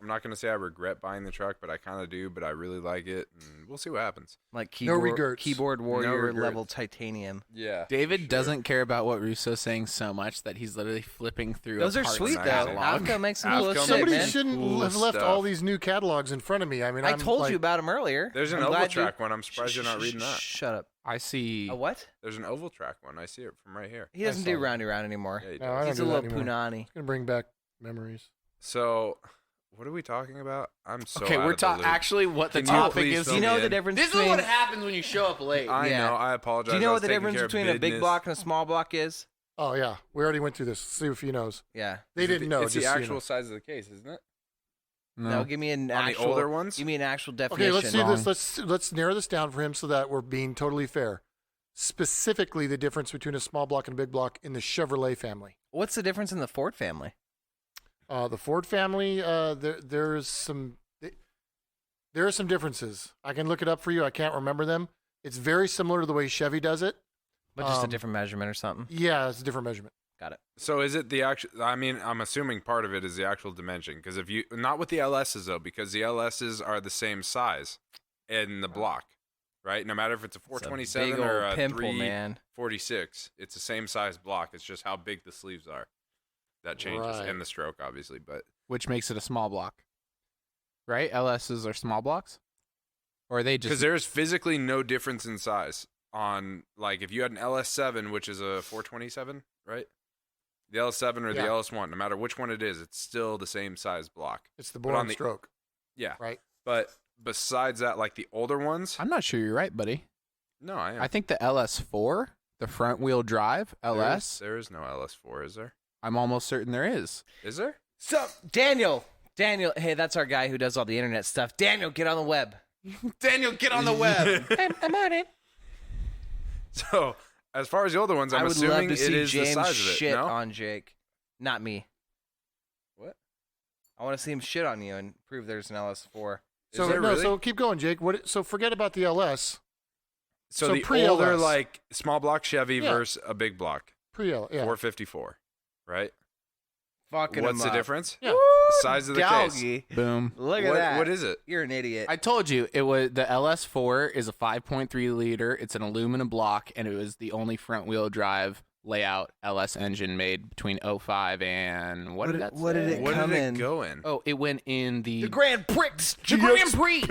I'm not gonna say I regret buying the truck, but I kind of do. But I really like it, and we'll see what happens. Like No keyboard, regrets. keyboard warrior regrets. level titanium. Yeah. David sure. doesn't care about what Russo's saying so much that he's literally flipping through. Those a are parts sweet though. catalog. Alco makes some cool Alco shit, Somebody man. shouldn't Cool have left stuff. all these new catalogs in front of me. I mean, I I'm told like, you about them earlier. There's an I'm oval glad you- track one. I'm surprised you're not reading that. Shut up. I see. A what? There's an oval track one. I see it from right here. He doesn't saw do it. roundy round anymore. Yeah, he No, does. I don't He's a do that little anymore. punani. It's gonna bring back memories. So, what are we talking about? I'm so Okay, out we're of the loop. actually what the Can you topic please is. fill Do you me know in? the difference This is between? what happens when you show up late. I Yeah. know. I apologize. Do you I know was what the taking difference care of between a big business. block and a small block is? Oh yeah, we already went through this. See if he knows. Yeah. They Is it didn't the- know. It's just the so you actual know. size of the case, isn't it? No, give me an On the actual. older ones? Give me an actual definition. Okay, let's do Wrong. this. Let's narrow this down for him so that we're being totally fair. Specifically, the difference between a small block and a big block in the Chevrolet family. What's the difference in the Ford family? The Ford family, there are some differences. I can look it up for you. I can't remember them. It's very similar to the way Chevy does it. But just a Um, different measurement or something? Yeah, it's a different measurement. Got it. So is it the actual? I mean, I'm assuming part of it is the actual dimension because if you not with the LSs though, because the LSs are the same size in the block, right? No matter if it's a It's a 427 big or old a pimple, man. 346, it's the same size block. It's just how big the sleeves are that changes, Right. and the stroke obviously. But Which makes it a small block, right? LSs are small blocks, or are they because just? there's physically no difference in size on like if you had an LS7, which is a 427, right? The LS7 or the Yeah. LS1, no matter which one it is, it's still the same size block. It's the But bore on and the- stroke, Yeah. right? But besides that, like the older ones, I'm not sure you're right, buddy. no, I am. I think the LS4, the front wheel drive LS, There is no LS4, is there? I'm almost certain there is. Is there? So, Daniel, hey, that's our guy who does all the internet stuff. Daniel, get on the web. Daniel, get on the web. I'm on it. So, as far as the older ones, I'm I would love assuming to it see is the James size of it. shit No? on Jake, not me. What? I want to see him shit on you and prove there's an LS4. So there no, really? so keep going, Jake. So forget about the LS. So so the pre-LS. older, like small block Chevy Yeah. versus a big block, Pre-L, yeah. 454, right? Fucking What's him the up. difference? Yeah. The size of the case. Doggy. Boom. Look at What- that. what is it? You're an idiot. I told you it was the LS4 is a 5.3 liter. It's an aluminum block, and it was the only front wheel drive layout LS engine made between 05 and what did that what did say? it What come did in? it go in? Oh, it went in the Grand Prix. the Grand Prix,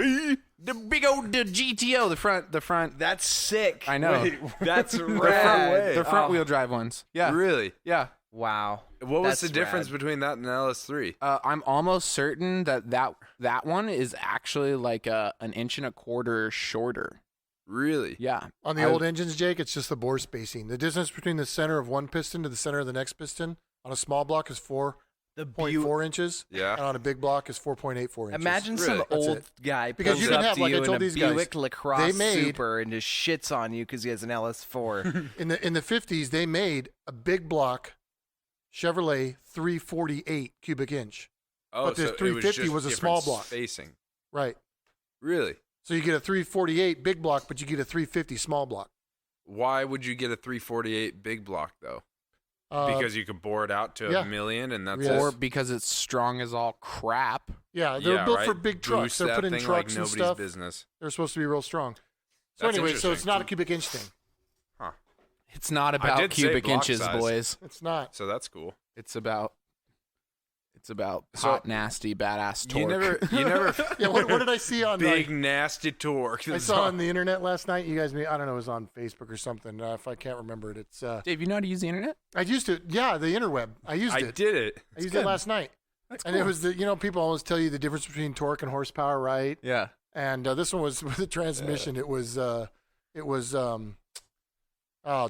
the big old the GTO, the front. That's sick. I know. Wait, that's The rad. way. the front Oh, wheel drive ones. Yeah, Really? yeah. Wow. What was That's the difference rad. between that and the LS3? I'm almost certain that one is actually like an inch and a quarter shorter. Really? Yeah. On the old engines, Jake, it's just the bore spacing. The distance between the center of one piston to the center of the next piston on a small block is 4 The 0.4 inches. Yeah. And on a big block is 4.84 inches. Imagine Really? some That's old it. guy Because pulls you can up have, to like I you in told a these guys, Buick LaCrosse they made- Super and just shits on you because he has an LS4. In the 50s, they made a big block Chevrolet 348 cubic inch. Oh, But the so it 350 just was a different small block. spacing. Right. Really? So you get a 348 big block, but you get a 350 small block. Why would you get a 348 big block though? Because you could bore it out to yeah. a million, and that's Yes. Or because it's strong as all crap. Yeah, they're built for right? big trucks. Boost They're that put in thing trucks like and nobody's stuff. business. They're supposed to be real strong. So That's anyway, so it's not a interesting. cubic inch thing. It's not about did say cubic block inches, size. boys. It's not. So that's cool. It's about So- hot, nasty, badass torque. You never Yeah, what did I see on big nasty torque. I saw on the internet last night. You guys, I don't know, it was on Facebook or something. If I can't remember it, it's. Dave, you know how to use the internet? I used to, yeah, the interweb. I used I it. did it. I used it last night. That's And it was people always tell you the difference between torque and horsepower, right? Yeah. And this one was with the transmission.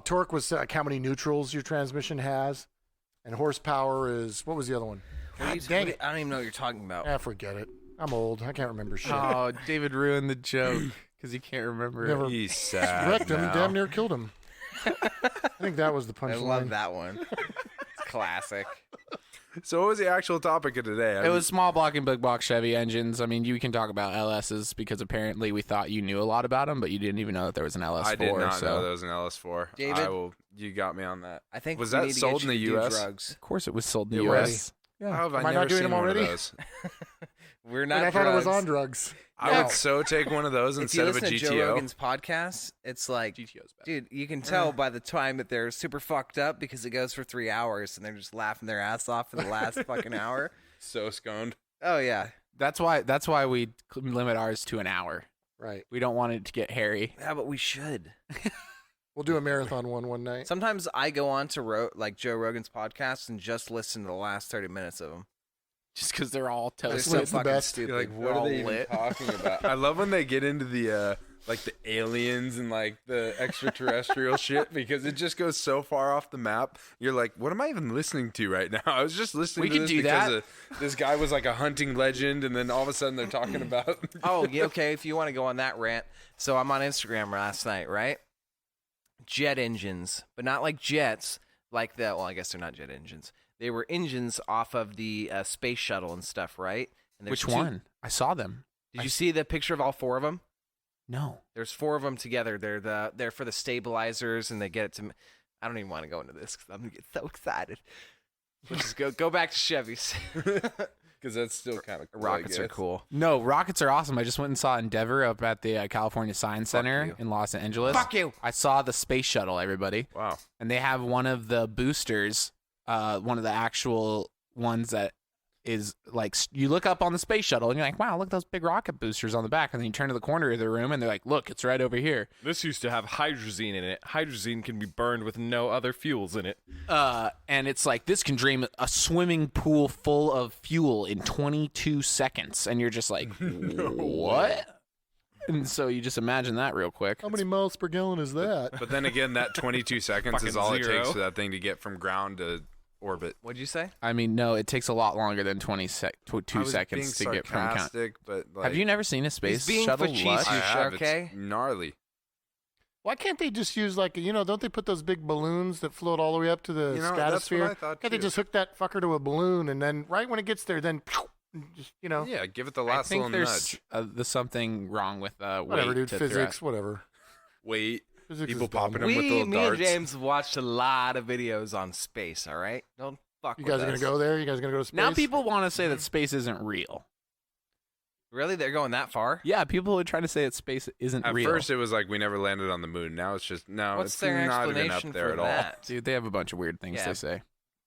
Torque was like how many neutrals your transmission has, and horsepower is what was the other one? Dang it! I don't even know what you're talking about. Forget it. I'm old. I can't remember shit. Oh, David ruined the joke because he can't remember it. Never He's sad wrecked him. now. Damn near killed him. I think that was the punchline. I love that one. It's classic. So what was the actual topic of today? It was small block and big block Chevy engines. I mean, you can talk about LSs because apparently we thought you knew a lot about them, but you didn't even know that there was an LS4. I did not so. know there was an LS4. David? You got me on that. I think Was we that need to sold get in you the to do US? drugs. Of course, it was sold in It the was? US. How have I Am I never not doing seen them one already? of those? We're And not. I thought it was drugs. on drugs. I would so take one of those If you instead of a listen to Joe GTO. Rogan's podcast, it's like, GTO's bad. dude, you can tell by the time that they're super fucked up because it goes for 3 hours and they're just laughing their ass off for the last fucking hour. So sconed. Oh yeah, That's why we limit ours to an hour. Right. We don't want it to get hairy. yeah, but we should. We'll do a marathon one night. Sometimes I go on to like Joe Rogan's podcast and just listen to the last 30 minutes of them. Just because they're all They're toasted. so It's the fucking best. stupid. You're like, They're what are all they even lit. talking about? I love when they get into the like the aliens and like the extraterrestrial shit because it just goes so far off the map. You're like, what am I even listening to right now? I was just listening We to could this do because that. this guy was like a hunting legend, and then all of a sudden they're talking about. Oh, yeah, okay. If you want to go on that rant, so I'm on Instagram last night, right? Jet engines, but not like jets, like the. Well, I guess they're not jet engines. They were engines off of the space shuttle and stuff, right? And there's Which two- one? I saw them. Did you see the picture of all 4 of them? No. There's 4 of them together. They're for the stabilizers, and they get it to. I don't even want to go into this because I'm gonna get so excited. Let's just go back to Chevys. Because that's still kind of cool, Rockets I are guess. cool. No, rockets are awesome. I just went and saw Endeavor up at the California Science Center you. in Los Angeles. Fuck you. I saw the space shuttle, everybody. Wow. And they have one of the boosters, one of the actual ones that is like, you look up on the space shuttle and you're like, wow, look at those big rocket boosters on the back. And then you turn to the corner of the room and they're like, look, it's right over here. This used to have hydrazine in it. Hydrazine can be burned with no other fuels in it. And it's like, this can drain a swimming pool full of fuel in 22 seconds. And you're just like, what? And so you just imagine that real quick. How many miles per gallon is that? But then again, that 22 seconds is Fucking all it zero. takes for that thing to get from ground to orbit. What'd you say? I mean, no, it takes a lot longer than 2 I was seconds to being get from count. sarcastic, but like, Have you never seen a space being shuttle? facetious. Lush? I have. Okay. It's gnarly. Why can't they just use don't they put those big balloons that float all the way up to the You know, that's what stratosphere? I thought, Can't they too. just hook that fucker to a balloon and then right when it gets there, then just Yeah, give it the I last think little there's nudge. there's something wrong with whatever, weight dude. to Physics, thrust. whatever. Wait, Physics people is dumb. popping them with little Me and darts. James watched a lot of videos on space. All right, don't fuck You with guys are gonna us. go there? You guys gonna go to space? Now people want to say that space isn't real. Really? They're going that far? Yeah, people are trying to say that space isn't At real. first, it was like we never landed on the moon. Now it's just What's it's their not even explanation up there for at all. that? Dude, they have a bunch of weird things Yeah. they say.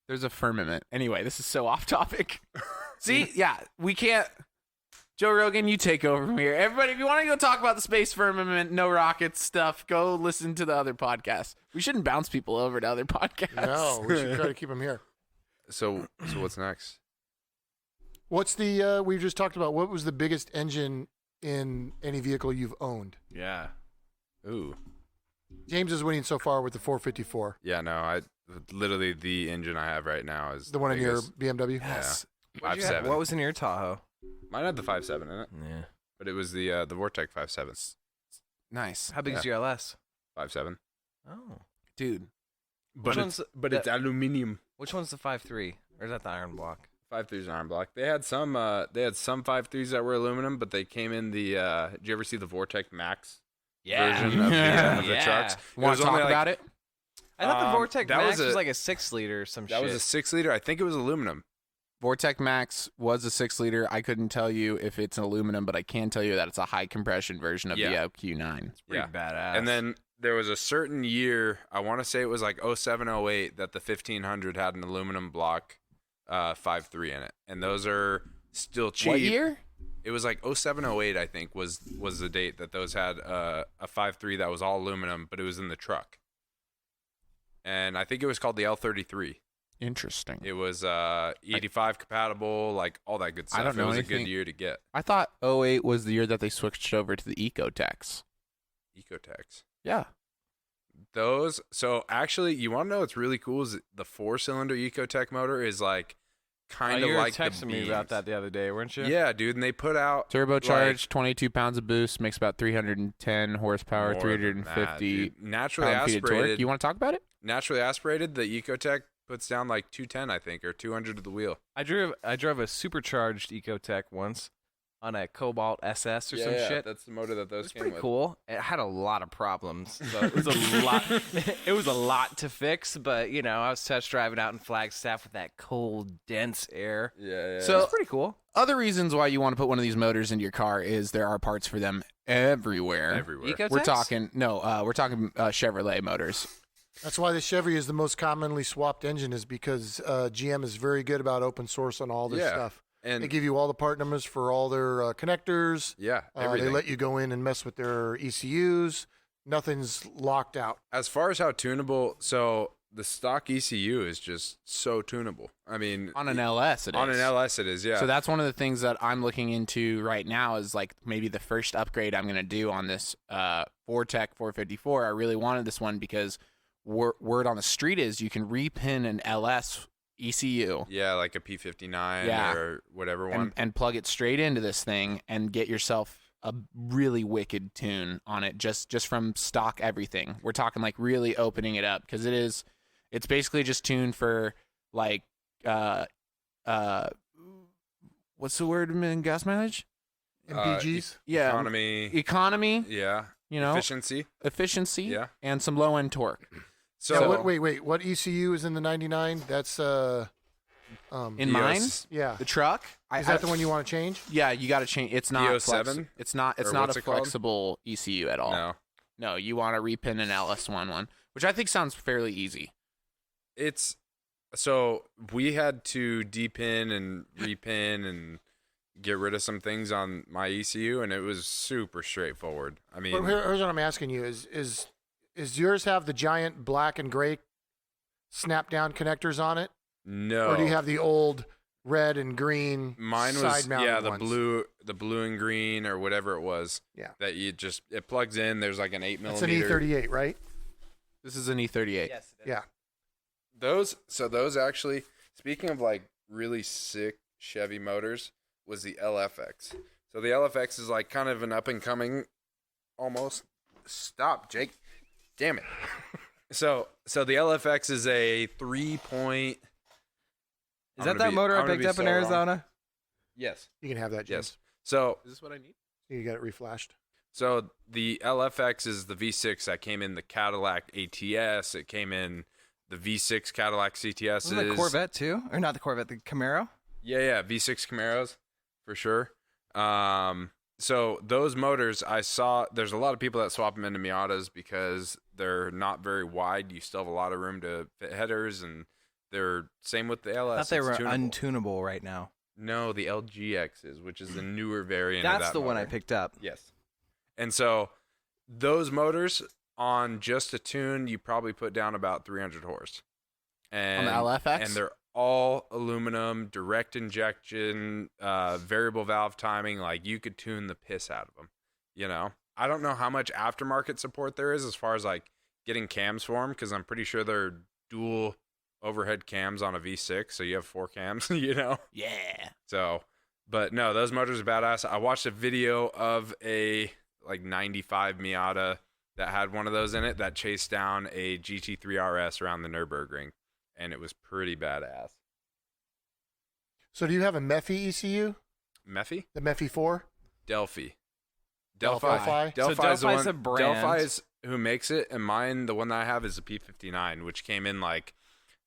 There's a firmament. Anyway, this is so off topic. See, yeah, we can't. Joe Rogan, you take over from here. Everybody, if you want to go talk about the space firmament, no rockets stuff, go listen to the other podcasts. We shouldn't bounce people over to other podcasts. No, we should try to keep them here. So what's next? What's the we just talked about? What was the biggest engine in any vehicle you've owned? Yeah. Ooh, James is winning so far with the 454. yeah, no, literally the engine I have right now is The one in your biggest. BMW? Yes. Yeah. 5.7. What was in your Tahoe? Mine had the 5.7 in it, Yeah. but it was the Vortec 5.7. Nice. How big is your LS? 5.7. Oh. Dude. But one's it's aluminium. Which one's the 5.3? Or is that the iron block? 5.3 is an iron block. They had some 5.3s that were aluminum, but they came in the. Did you ever see the Vortec Max version of the trucks? Want to talk about it? I thought the Vortec that Max was was a- like a 6-liter or some shit. That was a 6-liter. I think it was aluminum. Vortec Max was a 6-liter. I couldn't tell you if it's an aluminum, but I can tell you that it's a high compression version of the Q9. pretty badass. And then there was a certain year, I want to say it was like 07, 08, that the 1500 had an aluminum block 5.3 in it. And those are still cheap. What year? It was like 07, 08, I think, was the date that those had a 5.3 that was all aluminum, but it was in the truck. And I think it was called the L33. Interesting. It was E85 compatible, like all that good stuff. I don't know It was a anything. good year to get. I thought 08 was the year that they switched over to the Ecotechs. Ecotex. Yeah. Those, so actually, you want to know what's really cool is the 4-cylinder Ecotech motor is like kind of you were like the texting me about beams. that the other day, weren't you? Yeah, dude, and they put out Turbocharged, 22 pounds of boost, makes about 310 horsepower, more than that, 350 dude. Naturally pound-feet of torque. aspirated. You want to talk about it? Naturally aspirated, the Ecotech puts down like 210, I think, or 200 to the wheel. I drove a supercharged Ecotech once on a Cobalt SS or some shit. That's the motor that It those was came pretty with. cool. It had a lot of problems. So it was a lot. It was a lot to fix, but you know, I was test driving out in Flagstaff with that cold, dense air. Yeah. So- It was pretty cool. Other reasons why you want to put one of these motors into your car is there are parts for them everywhere. everywhere. Ecotechs? We're talking Chevrolet motors. That's why the Chevy is the most commonly swapped engine, is because GM is very good about open source on all this Yeah. stuff. And They give you all the part numbers for all their connectors. yeah, They everything. let you go in and mess with their ECUs. Nothing's locked out. As far as how tunable, so the stock ECU is just so tunable. I mean, On an LS, it is. on an LS it is, yeah. So that's one of the things that I'm looking into right now is like maybe the first upgrade I'm going to do on this Vortec 454. I really wanted this one because word on the street is you can repin an LS ECU yeah, like a P59 Yeah. or whatever one. and plug it straight into this thing and get yourself a really wicked tune on it just from stock everything. We're talking like really opening it up because it's basically just tuned for like what's the word in gas mileage? MPGs. Yeah, Economy, yeah, yeah. efficiency, Yeah. and some low end torque. So Yeah, wait. What ECU is in the 99? That's In mine, EOS the truck, is that the one you want to change? Yeah, you got to change. It's not EO7? It's not. It's Or not what's a it called? flexible ECU at all. No. No, you want to repin an LS1 one, which I think sounds fairly easy. It's so we had to depin and repin and get rid of some things on my ECU, and it was super straightforward. I mean, But here's what I'm asking you: is yours have the giant black and gray snap down connectors on it, no. or do you have the old red and green Mine was side-mounted the ones? blue and green or whatever it was. Yeah. That you just it plugs in. There's like an 8 It's an millimeter. E38, right? This is an E38. Yes. Yeah. Those actually, speaking of like really sick Chevy motors, was the LFX. So the LFX is like kind of an up and coming, almost. Stop, Jake. Damn it. So the LFX is a 3-point. Is that motor I picked up in Arizona? Yes. You can have that, James. Yes. So Is this what I need? You got it reflashed. So the LFX is the V6 that came in the Cadillac ATS. It came in the V6 Cadillac CTS. Wasn't the Corvette too, or not the Corvette, the Camaro? Yeah, V6 Camaros for sure. So those motors, I saw there's a lot of people that swap them into Miatas because they're not very wide. You still have a lot of room to fit headers, and they're same with the LS. I thought they It's were tunable. untunable right now. No, the LGX is, which is the newer variant. That's of that the one I motor. picked up. Yes. And so those motors on just a tune, you probably put down about 300 horse. And, On the LFX? And they're all aluminum, direct injection, variable valve timing. Like you could tune the piss out of them, you know? I don't know how much aftermarket support there is as far as like getting cams for them because I'm pretty sure they're dual overhead cams on a V6, so you have 4 cams, you know? Yeah. So, but no, those motors are badass. I watched a video of a like 95 Miata that had one of those in it that chased down a GT3 RS around the Nürburgring, and it was pretty badass. So do you have a Mephi ECU? Mephi? The Mephi 4? Delphi. Delphi. So Delphi's Delphi's the a one. brand. Delphi is who makes it, and mine, the one that I have, is the P59, which came in like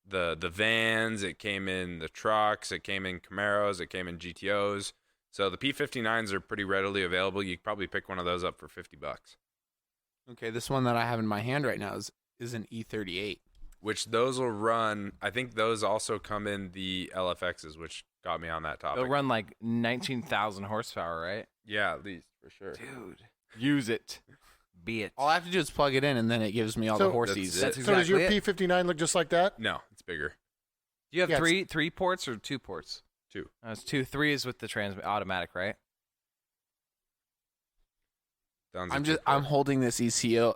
the vans, it came in the trucks, it came in Camaros, it came in GTOs. So the P59s are pretty readily available. You could probably pick one of those up for $50. Okay, this one that I have in my hand right now is an E38. Which those will run. I think those also come in the LFXs, which got me on that topic. They'll run like 19,000 horsepower, right? Yeah, at least for sure. Dude, use it. Be it. All I have to do is plug it in, and then it gives me all the So- horsies. That's So does your exactly it. P59 look just like that? No, it's bigger. Do you have Yeah, three ports or 2 ports? 2. It's 2. 3 is with the automatic, right? I'm holding this ECU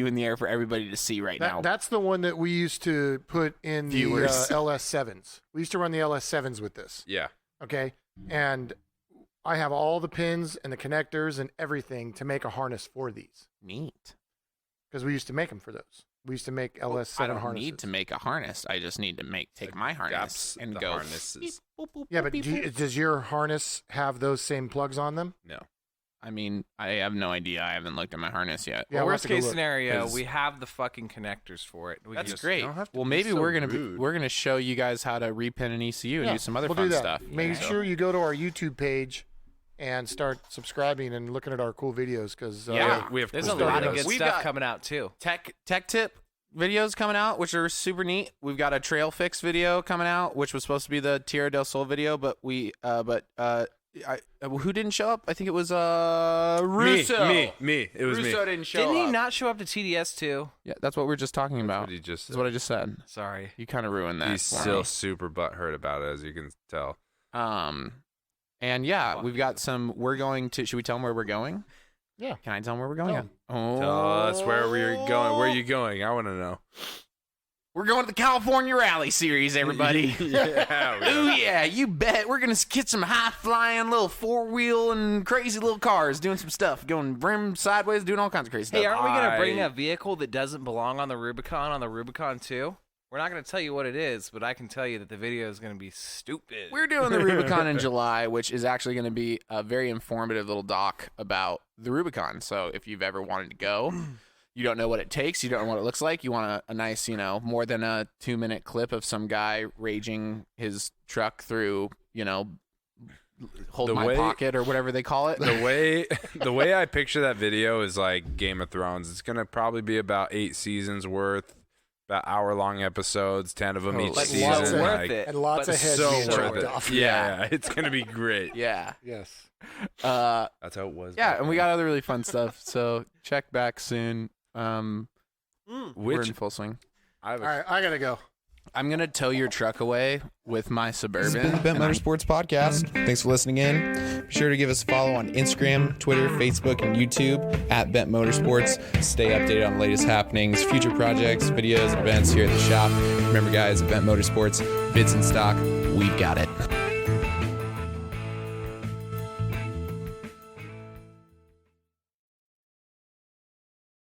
in the air for everybody to see right now. That's the one that we used to put in Viewers. the LS7s. We used to run the LS7s with this. Yeah. Okay. And I have all the pins and the connectors and everything to make a harness for these Neat. because we used to make them for those. We used to make LS7 I don't harnesses. need to make a harness. I just need to take my harness Gaps, and the go. harnesses. beep, boop, boop, Yeah, boop, but beep, boop. does your harness have those same plugs on them? No. I mean, I have no idea. I haven't looked at my harness yet. Yeah, Well, we'll worst have to go case look. scenario, 'Cause- we have the fucking connectors for it. We can That's just, great. don't have to Well, be maybe so we're rude. gonna show you guys how to repin an ECU and Yeah, do some other we'll fun do that. stuff. Make sure you go to our YouTube page and start subscribing and looking at our cool videos because Yeah. We have There's cool a lot of videos. good We've stuff got- coming out too. Tech tip videos coming out, which are super neat. We've got a trail fix video coming out, which was supposed to be the Tierra del Sol video, but who didn't show up? I think it was Russo. Me. It was Russo me. didn't show Didn't he up. not show up to TDS too? Yeah, that's what we are just talking about. What he just That's what I just said. Sorry. You kind of ruined that. He's for still me. super butthurt about it, as you can tell. And yeah, we've got some. We're going to. Should we tell them where we're going? Yeah. Can I tell them where we're going? Tell 'em. Oh, Tell us where we're going. Where are you going? I want to know. we're going to the California Rally Series, everybody. Yeah. we Oh are. yeah, you bet. We're gonna get some high flying little 4-wheel and crazy little cars doing some stuff, going rim sideways, doing all kinds of crazy Hey, stuff. aren't we gonna bring I- a vehicle that doesn't belong on the Rubicon too? We're not gonna tell you what it is, but I can tell you that the video is gonna be stupid. We're doing the Rubicon in July, which is actually going to be a very informative little doc about the Rubicon. So if you've ever wanted to go, you don't know what it takes, you don't know what it looks like, you want a nice, more than a 2-minute clip of some guy raging his truck through, hold The my way- pocket or whatever they call it. The way I picture that video is like Game of Thrones. It's gonna probably be about 8 seasons worth, about hour-long episodes, 10 of them each But season. so worth like, it. And lots but of heads so being worth chopped it. off. Yeah, it's gonna be great. Yeah. Yes. That's how it was. Yeah, back and we then. got other really fun stuff. So check back soon. We're Which in full swing. I have All a right, I gotta go. I'm gonna tow your truck away with my This Suburban. has been the Bent and I'm- Motorsports Podcast. Thanks for listening in. Be sure to give us a follow on Instagram, Twitter, Facebook, and YouTube at Bent Motorsports. Stay updated on the latest happenings, future projects, videos, and events here at the shop. Remember, guys, at Bent Motorsports, bids in stock, we've got it.